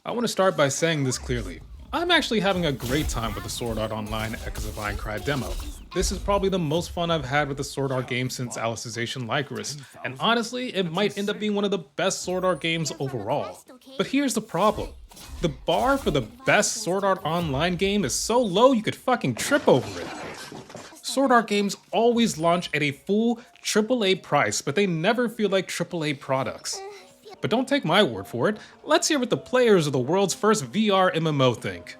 I want to start by saying this clearly. I'm actually having a great time with the Sword Art Online Echoes of Aincrad demo. This is probably the most fun I've had with a Sword Art game since Alicization Lycoris, and honestly, it might end up being one of the best Sword Art games overall. But here's the problem. The bar for the best Sword Art Online game is so low you could fucking trip over it. Sword Art games always launch at a full AAA price, but they never feel like AAA products. But don't take my word for it, let's hear what the players of the world's first VR MMO think.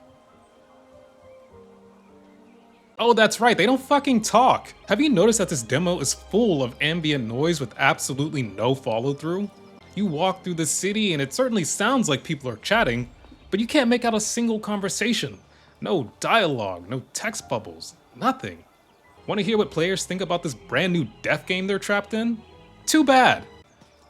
Oh, that's right, they don't fucking talk! Have you noticed that this demo is full of ambient noise with absolutely no follow through? You walk through the city and it certainly sounds like people are chatting, but you can't make out a single conversation. No dialogue, no text bubbles, nothing. Want to hear what players think about this brand new death game they're trapped in? Too bad!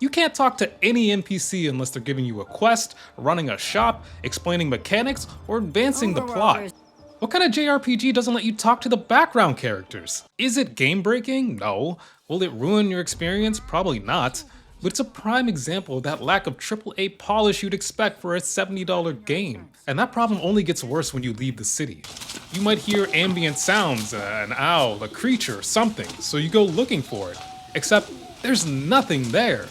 You can't talk to any NPC unless they're giving you a quest, running a shop, explaining mechanics, or advancing the plot. What kind of JRPG doesn't let you talk to the background characters? Is it game breaking? No. Will it ruin your experience? Probably not. But it's a prime example of that lack of AAA polish you'd expect for a $70 game. And that problem only gets worse when you leave the city. You might hear ambient sounds, an owl, a creature, something, so you go looking for it. Except, there's nothing there.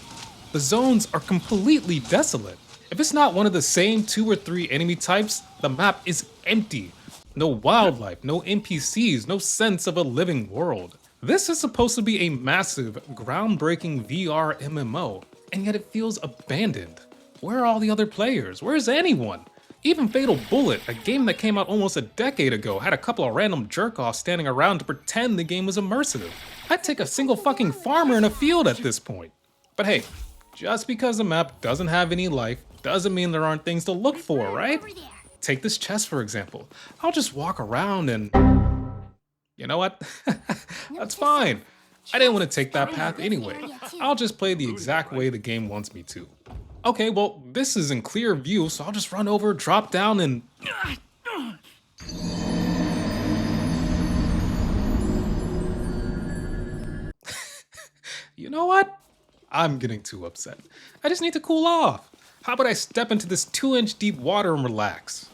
The zones are completely desolate. If it's not one of the same 2 or 3 enemy types, the map is empty. No wildlife, no NPCs, no sense of a living world. This is supposed to be a massive, groundbreaking VR MMO, and yet it feels abandoned. Where are all the other players? Where's anyone? Even Fatal Bullet, a game that came out almost a decade ago, had a couple of random jerk-offs standing around to pretend the game was immersive. I'd take a single fucking farmer in a field at this point. But hey, just because the map doesn't have any life doesn't mean there aren't things to look for, right? Take this chest for example. I'll just walk around and... You know what? That's fine. I didn't want to take that path anyway. I'll just play the exact way the game wants me to. Okay, well, this is in clear view, so I'll just run over, drop down, and... You know what? I'm getting too upset. I just need to cool off. How about I step into this 2-inch deep water and relax?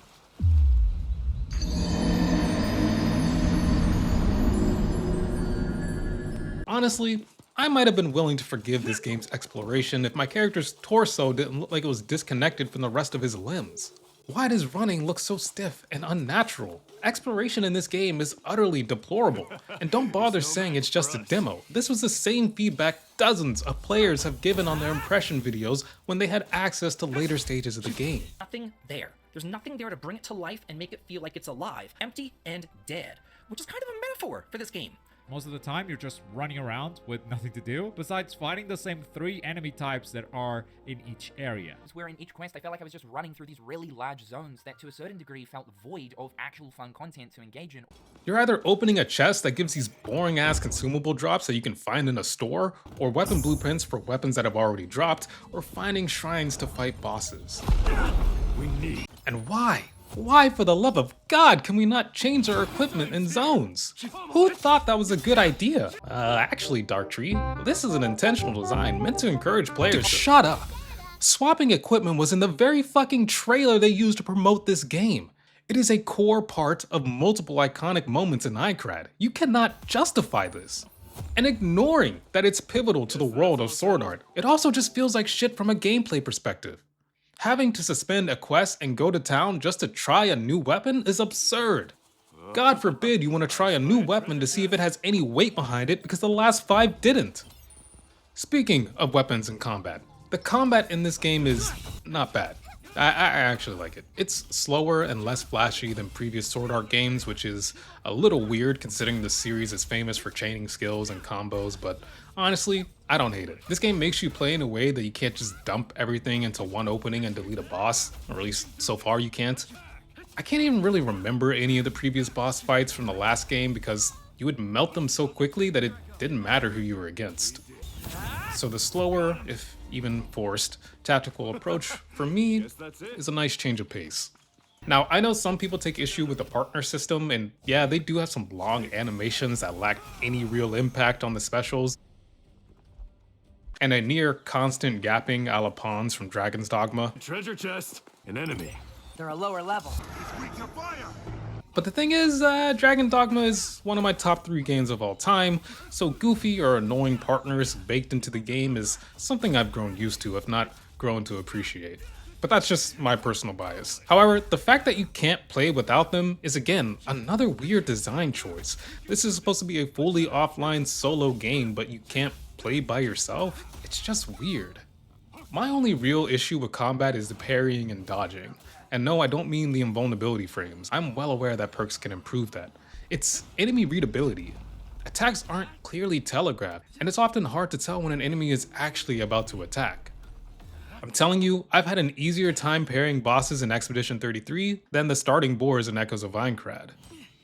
Honestly, I might have been willing to forgive this game's exploration if my character's torso didn't look like it was disconnected from the rest of his limbs. Why does running look so stiff and unnatural? Exploration in this game is utterly deplorable, and don't bother saying it's just a demo. This was the same feedback dozens of players have given on their impression videos when they had access to later stages of the game. Nothing there. There's nothing there to bring it to life and make it feel like it's alive, empty and dead, which is kind of a metaphor for this game. Most of the time, you're just running around with nothing to do, besides fighting the same 3 enemy types that are in each area. Where in each quest, I felt like I was just running through these really large zones that to a certain degree felt void of actual fun content to engage in. You're either opening a chest that gives these boring-ass consumable drops that you can find in a store, or weapon blueprints for weapons that have already dropped, or finding shrines to fight bosses. And why? Why, for the love of God, can we not change our equipment in zones? Who thought that was a good idea? Actually, Darktree, this is an intentional design meant to encourage players to shut up. Swapping equipment was in the very fucking trailer they used to promote this game. It is a core part of multiple iconic moments in Aincrad. You cannot justify this. And ignoring that it's pivotal to the world of Sword Art, it also just feels like shit from a gameplay perspective. Having to suspend a quest and go to town just to try a new weapon is absurd. God forbid you want to try a new weapon to see if it has any weight behind it because the last 5 didn't. Speaking of weapons and combat, the combat in this game is not bad. I actually like it. It's slower and less flashy than previous Sword Art games, which is a little weird considering the series is famous for chaining skills and combos, but honestly, I don't hate it. This game makes you play in a way that you can't just dump everything into one opening and delete a boss, or at least so far you can't. I can't even really remember any of the previous boss fights from the last game because you would melt them so quickly that it didn't matter who you were against. So the slower, if even forced, tactical approach, for me, is a nice change of pace. Now, I know some people take issue with the partner system, and yeah, they do have some long animations that lack any real impact on the specials, and a near constant gapping a la Pawns from Dragon's Dogma. Treasure chest. An enemy. They're a lower level. But the thing is, Dragon Dogma is one of my top 3 games of all time, so goofy or annoying partners baked into the game is something I've grown used to, if not grown to appreciate. But that's just my personal bias. However, the fact that you can't play without them is again another weird design choice. This is supposed to be a fully offline solo game, but you can't play by yourself? It's just weird. My only real issue with combat is the parrying and dodging. And no, I don't mean the invulnerability frames. I'm well aware that perks can improve that. It's enemy readability. Attacks aren't clearly telegraphed, and it's often hard to tell when an enemy is actually about to attack. I'm telling you, I've had an easier time parrying bosses in Expedition 33 than the starting boars in Echoes of Aincrad.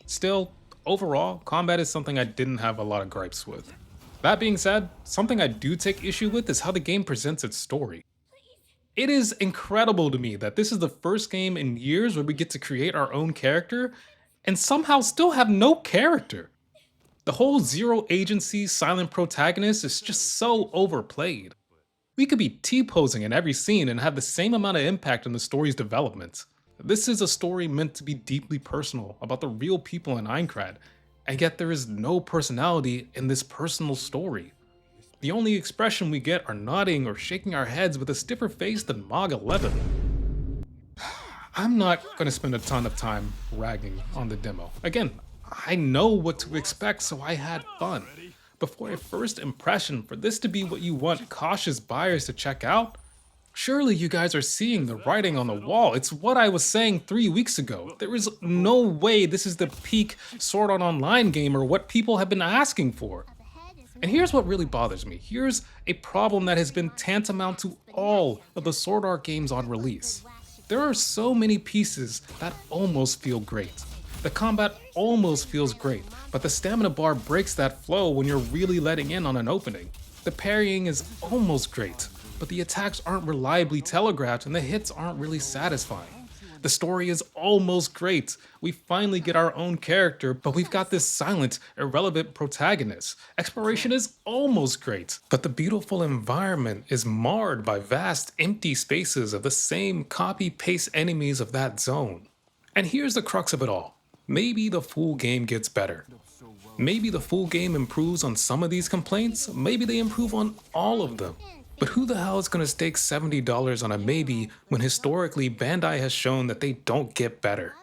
Still, overall, combat is something I didn't have a lot of gripes with. That being said, something I do take issue with is how the game presents its story. It is incredible to me that this is the first game in years where we get to create our own character and somehow still have no character. The whole zero agency silent protagonist is just so overplayed. We could be T-posing in every scene and have the same amount of impact on the story's development. This is a story meant to be deeply personal about the real people in Aincrad, and yet there is no personality in this personal story. The only expression we get are nodding or shaking our heads with a stiffer face than Mog 11. I'm not going to spend a ton of time ragging on the demo. Again, I know what to expect, so I had fun. But for a first impression, for this to be what you want cautious buyers to check out, surely you guys are seeing the writing on the wall. It's what I was saying 3 weeks ago. There is no way this is the peak Sword Art Online game or what people have been asking for. And here's what really bothers me. Here's a problem that has been tantamount to all of the Sword Art games on release. There are so many pieces that almost feel great. The combat almost feels great, but the stamina bar breaks that flow when you're really letting in on an opening. The parrying is almost great, but the attacks aren't reliably telegraphed and the hits aren't really satisfying. The story is almost great. We finally get our own character, but we've got this silent, irrelevant protagonist. Exploration is almost great, but the beautiful environment is marred by vast, empty spaces of the same copy-paste enemies of that zone. And here's the crux of it all. Maybe the full game gets better. Maybe the full game improves on some of these complaints. Maybe they improve on all of them. But who the hell is going to stake $70 on a maybe when historically Bandai has shown that they don't get better?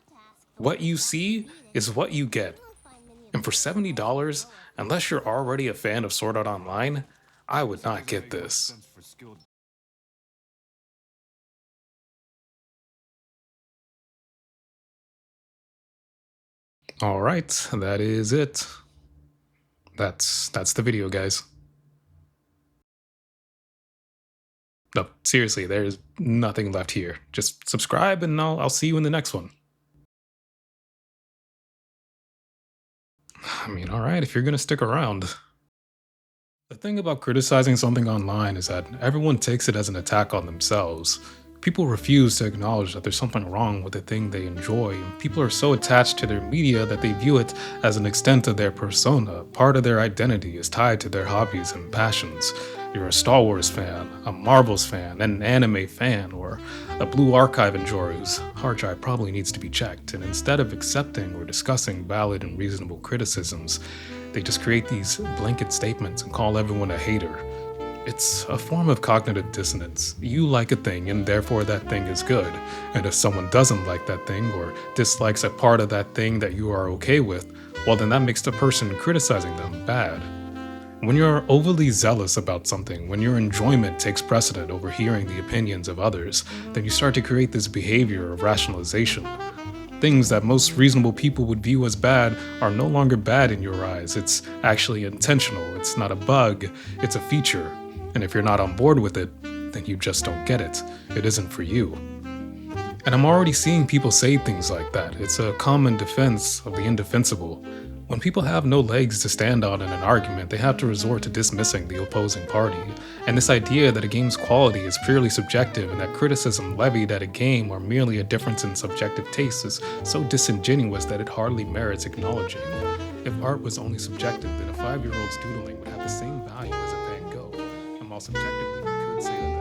What you see is what you get. And for $70, unless you're already a fan of Sword Art Online, I would not get this. Alright, that is it. That's the video, guys. No, seriously, there's nothing left here. Just subscribe and I'll see you in the next one. I mean, alright, if you're gonna stick around. The thing about criticizing something online is that everyone takes it as an attack on themselves. People refuse to acknowledge that there's something wrong with the thing they enjoy, and people are so attached to their media that they view it as an extent of their persona. Part of their identity is tied to their hobbies and passions. You're a Star Wars fan, a Marvel's fan, an anime fan, or a Blue Archive enjoyer whose hard drive probably needs to be checked, and instead of accepting or discussing valid and reasonable criticisms, they just create these blanket statements and call everyone a hater. It's a form of cognitive dissonance. You like a thing and therefore that thing is good. And if someone doesn't like that thing or dislikes a part of that thing that you are okay with, well then that makes the person criticizing them bad. When you're overly zealous about something, when your enjoyment takes precedent over hearing the opinions of others, then you start to create this behavior of rationalization. Things that most reasonable people would view as bad are no longer bad in your eyes. It's actually intentional. It's not a bug. It's a feature. And if you're not on board with it, then you just don't get it. It isn't for you. And I'm already seeing people say things like that. It's a common defense of the indefensible. When people have no legs to stand on in an argument, they have to resort to dismissing the opposing party. And this idea that a game's quality is purely subjective and that criticism levied at a game are merely a difference in subjective taste is so disingenuous that it hardly merits acknowledging. If art was only subjective, then a 5-year-old's doodling would have the same value as a Van Gogh. And while subjectively we could say that